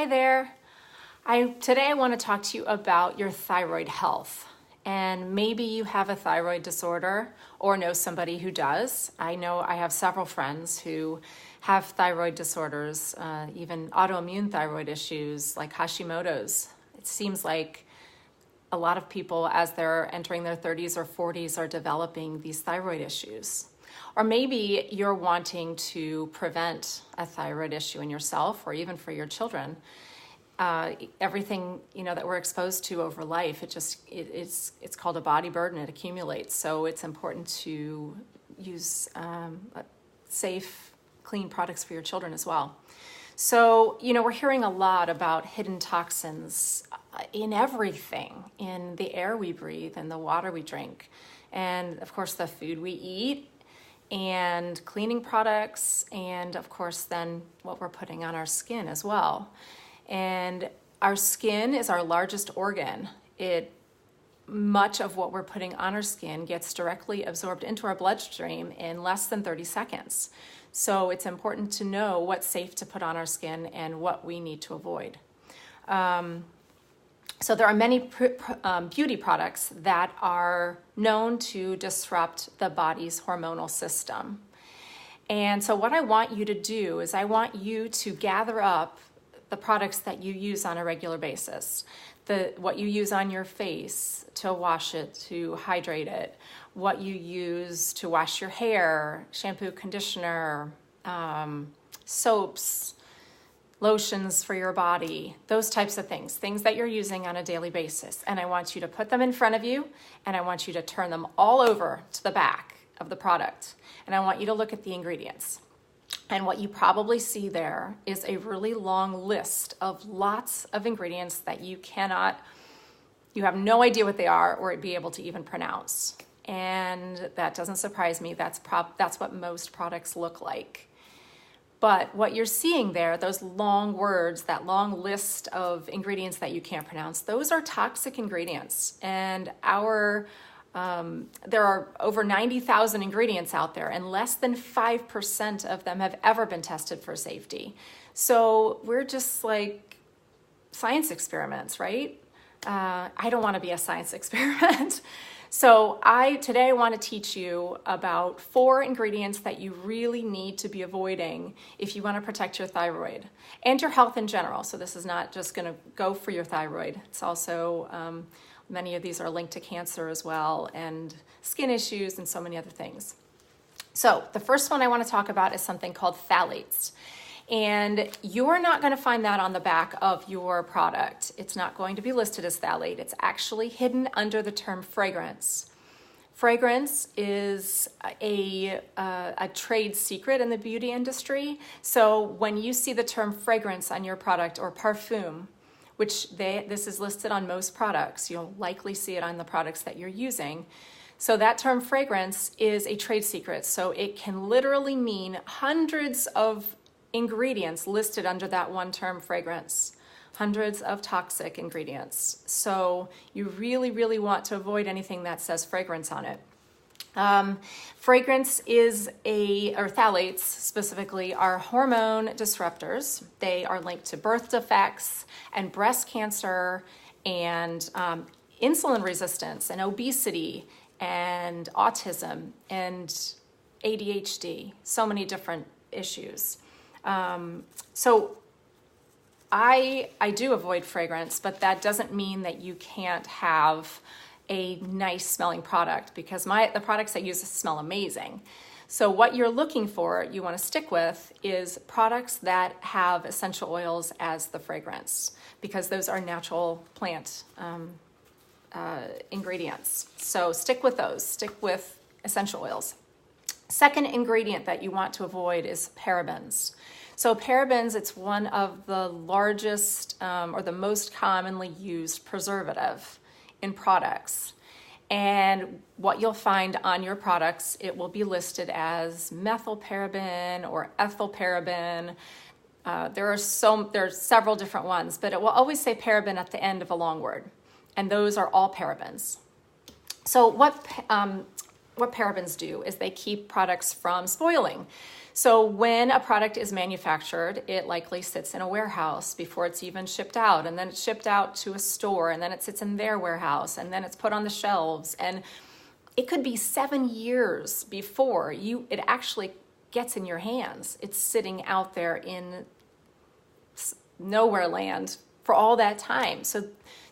Hi there. Today I want to talk to you about your thyroid health. And maybe you have a thyroid disorder or know somebody who does. I know I have several friends who have thyroid disorders, even autoimmune thyroid issues like hashimotos. It seems like a lot of people, as they're entering their 30s or 40s, are developing these thyroid issues. Or maybe you're wanting to prevent a thyroid issue in yourself or even for your children. Everything that we're exposed to over life, it's called a body burden. It accumulates. So it's important to use safe, clean products for your children as well. So, we're hearing a lot about hidden toxins in everything, in the air we breathe and the water we drink, and of course the food we eat, and cleaning products, and of course then what we're putting on our skin as well. And our skin is our largest organ. Much of what we're putting on our skin gets directly absorbed into our bloodstream in less than 30 seconds. So it's important to know what's safe to put on our skin and what we need to avoid. So there are many beauty products that are known to disrupt the body's hormonal system. And so what I want you to do is I want you to gather up the products that you use on a regular basis, what you use on your face to wash it, to hydrate it, what you use to wash your hair, shampoo, conditioner, soaps, lotions for your body, those types of things that you're using on a daily basis. And I want you to put them in front of you, and I want you to turn them all over to the back of the product. And I want you to look at the ingredients. And what you probably see there is a really long list of lots of ingredients that you have no idea what they are or be able to even pronounce. And that doesn't surprise me. That's what most products look like. But what you're seeing there, those long words, that long list of ingredients that you can't pronounce, those are toxic ingredients. And there are over 90,000 ingredients out there, and less than 5% of them have ever been tested for safety. So we're just like science experiments, right? I don't want to be a science experiment. So today I want to teach you about 4 ingredients that you really need to be avoiding if you want to protect your thyroid and your health in general. So this is not just going to go for your thyroid. It's also, many of these are linked to cancer as well, and skin issues and so many other things. So the first one I want to talk about is something called phthalates. And you're not going to find that on the back of your product. It's not going to be listed as phthalate. It's actually hidden under the term fragrance. Fragrance is a trade secret in the beauty industry. So when you see the term fragrance on your product or parfum, which this is listed on most products, you'll likely see it on the products that you're using. So that term fragrance is a trade secret. So it can literally mean hundreds of ingredients listed under that one term fragrance, hundreds of toxic ingredients. So you really, really want to avoid anything that says fragrance on it. Fragrance or phthalates specifically, are hormone disruptors. They are linked to birth defects and breast cancer and insulin resistance and obesity and autism and ADHD, so many different issues. So I do avoid fragrance, but that doesn't mean that you can't have a nice smelling product, because the products I use smell amazing. So what you're looking for, you want to stick with, is products that have essential oils as the fragrance, because those are natural plant ingredients. So stick with those, stick with essential oils. Second ingredient that you want to avoid is parabens. So parabens, it's one of the largest or the most commonly used preservative in products. And what you'll find on your products, it will be listed as methylparaben or ethylparaben. There are several different ones, but it will always say paraben at the end of a long word. And those are all parabens. So what parabens do is they keep products from spoiling. So when a product is manufactured, it likely sits in a warehouse before it's even shipped out, and then it's shipped out to a store, and then it sits in their warehouse, and then it's put on the shelves, and it could be 7 years before it actually gets in your hands. It's sitting out there in nowhere land for all that time. So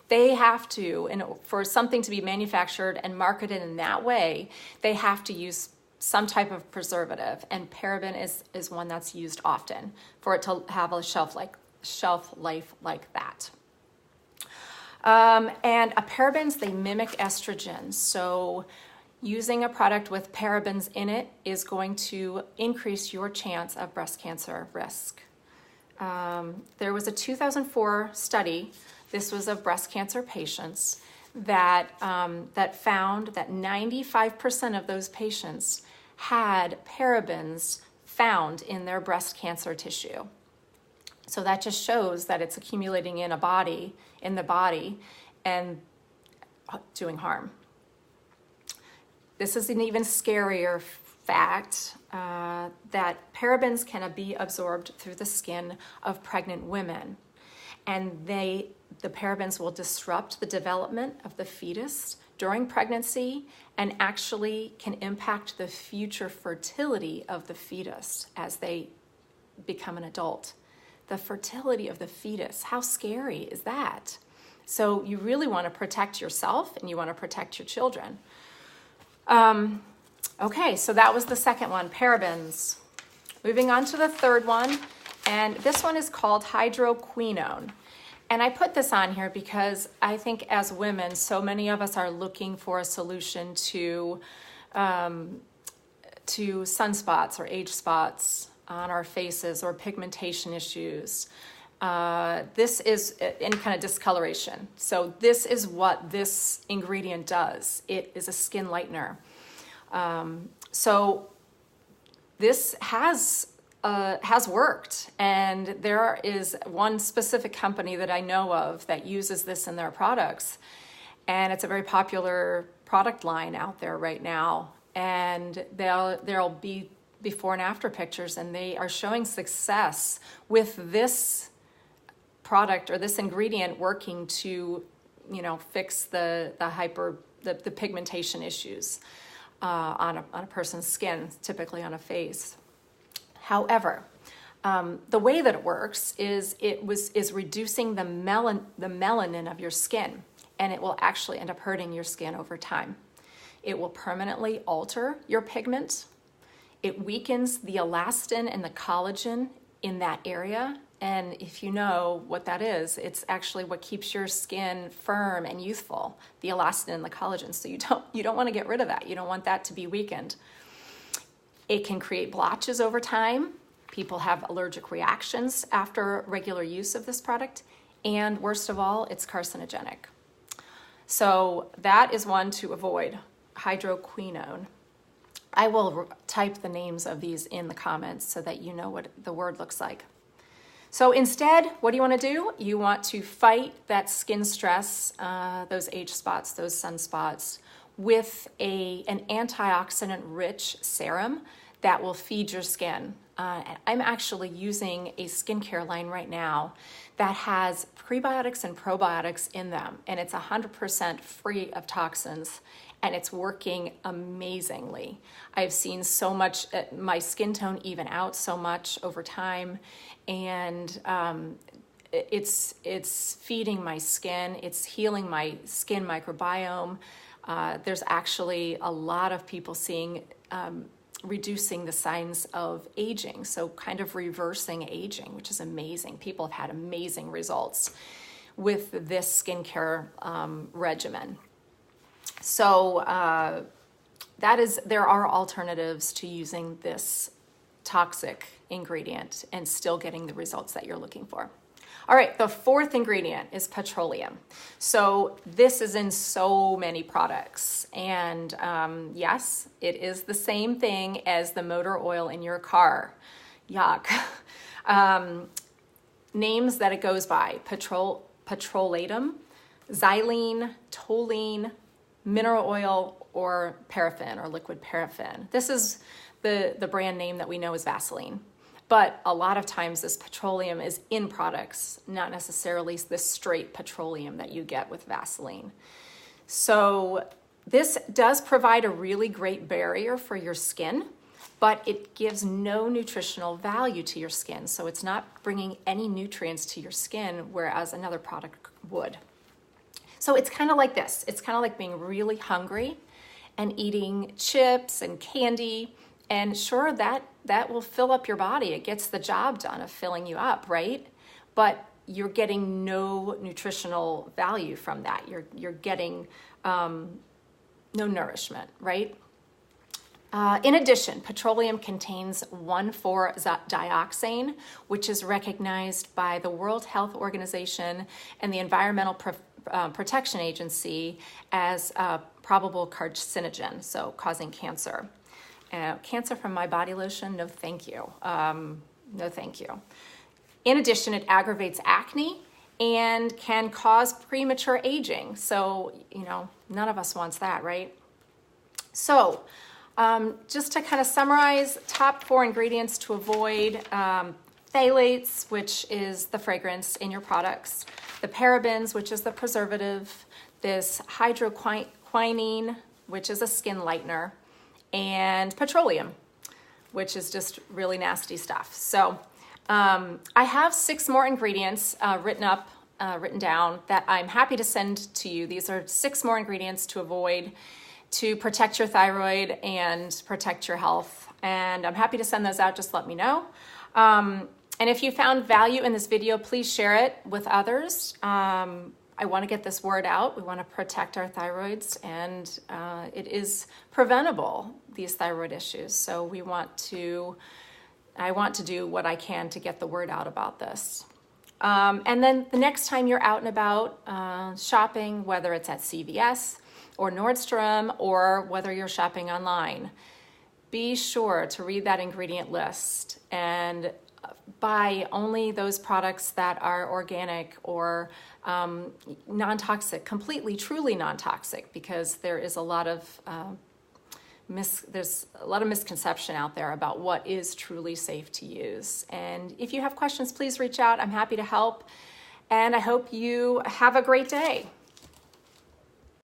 they have to, for something to be manufactured and marketed in that way, they have to use some type of preservative, and paraben is one that's used often for it to have a shelf life like that. And parabens, they mimic estrogen. So using a product with parabens in it is going to increase your chance of breast cancer risk. There was a 2004 study, this was of breast cancer patients, that found that 95% of those patients had parabens found in their breast cancer tissue. So that just shows that it's accumulating in the body, and doing harm. This is an even scarier fact, that parabens can be absorbed through the skin of pregnant women, and the parabens will disrupt the development of the fetus during pregnancy and actually can impact the future fertility of the fetus as they become an adult. The fertility of the fetus, how scary is that? So you really want to protect yourself and you want to protect your children. Okay, so that was the second one, parabens. Moving on to the third one, and this one is called hydroquinone. And I put this on here because I think as women, so many of us are looking for a solution to sunspots or age spots on our faces or pigmentation issues. This is any kind of discoloration. So this is what this ingredient does. It is a skin lightener. So this has worked, and there is one specific company that I know of that uses this in their products, and it's a very popular product line out there right now, and there'll be before and after pictures, and they are showing success with this product or this ingredient working to, fix the pigmentation issues on a person's skin, typically on a face. However, the way that it works is reducing the melanin of your skin, and it will actually end up hurting your skin over time. It will permanently alter your pigment. It weakens the elastin and the collagen in that area. And if you know what that is, it's actually what keeps your skin firm and youthful, the elastin and the collagen. So you don't want to get rid of that. You don't want that to be weakened. It can create blotches over time. People have allergic reactions after regular use of this product. And worst of all, it's carcinogenic. So that is one to avoid, hydroquinone. I will type the names of these in the comments so that you know what the word looks like. So instead, what do you want to do? You want to fight that skin stress, those age spots, those sunspots, with an antioxidant-rich serum that will feed your skin. I'm actually using a skincare line right now that has prebiotics and probiotics in them, and it's 100% free of toxins, and it's working amazingly. I've seen so much, my skin tone even out so much over time, and it's feeding my skin, it's healing my skin microbiome. There's actually a lot of people seeing reducing the signs of aging, so kind of reversing aging, which is amazing. People have had amazing results with this skincare regimen. So there are alternatives to using this toxic ingredient and still getting the results that you're looking for. All right, the fourth ingredient is petroleum. So this is in so many products. And yes, it is the same thing as the motor oil in your car. Yuck. Names that it goes by: petrolatum, xylene, toluene, mineral oil, or paraffin or liquid paraffin. This is the brand name that we know is Vaseline. But a lot of times this petroleum is in products, not necessarily the straight petroleum that you get with Vaseline. So this does provide a really great barrier for your skin, but it gives no nutritional value to your skin. So it's not bringing any nutrients to your skin, whereas another product would. So it's kind of like this. It's kind of like being really hungry and eating chips and candy. And sure, that will fill up your body. It gets the job done of filling you up, right? But you're getting no nutritional value from that. You're getting no nourishment, right? In addition, petroleum contains 1,4-dioxane, which is recognized by the World Health Organization and the Environmental Protection Agency as a probable carcinogen, so causing cancer. Cancer from my body lotion? No, thank you. No, thank you. In addition, it aggravates acne and can cause premature aging. So, none of us wants that, right? So, just to kind of summarize, top 4 ingredients to avoid: phthalates, which is the fragrance in your products; the parabens, which is the preservative; this hydroquinone, which is a skin lightener; and petroleum, which is just really nasty stuff. So I have 6 more ingredients written down that I'm happy to send to you. These are 6 more ingredients to avoid to protect your thyroid and protect your health. And I'm happy to send those out. Just let me know. And if you found value in this video, please share it with others. I want to get this word out. We want to protect our thyroids, and it is preventable, these thyroid issues. So I want to do what I can to get the word out about this. And then the next time you're out and about shopping, whether it's at CVS or Nordstrom, or whether you're shopping online, be sure to read that ingredient list and buy only those products that are organic or non-toxic, completely, truly non-toxic, because there is a lot of misconception out there about what is truly safe to use. And if you have questions, please reach out. I'm happy to help, and I hope you have a great day.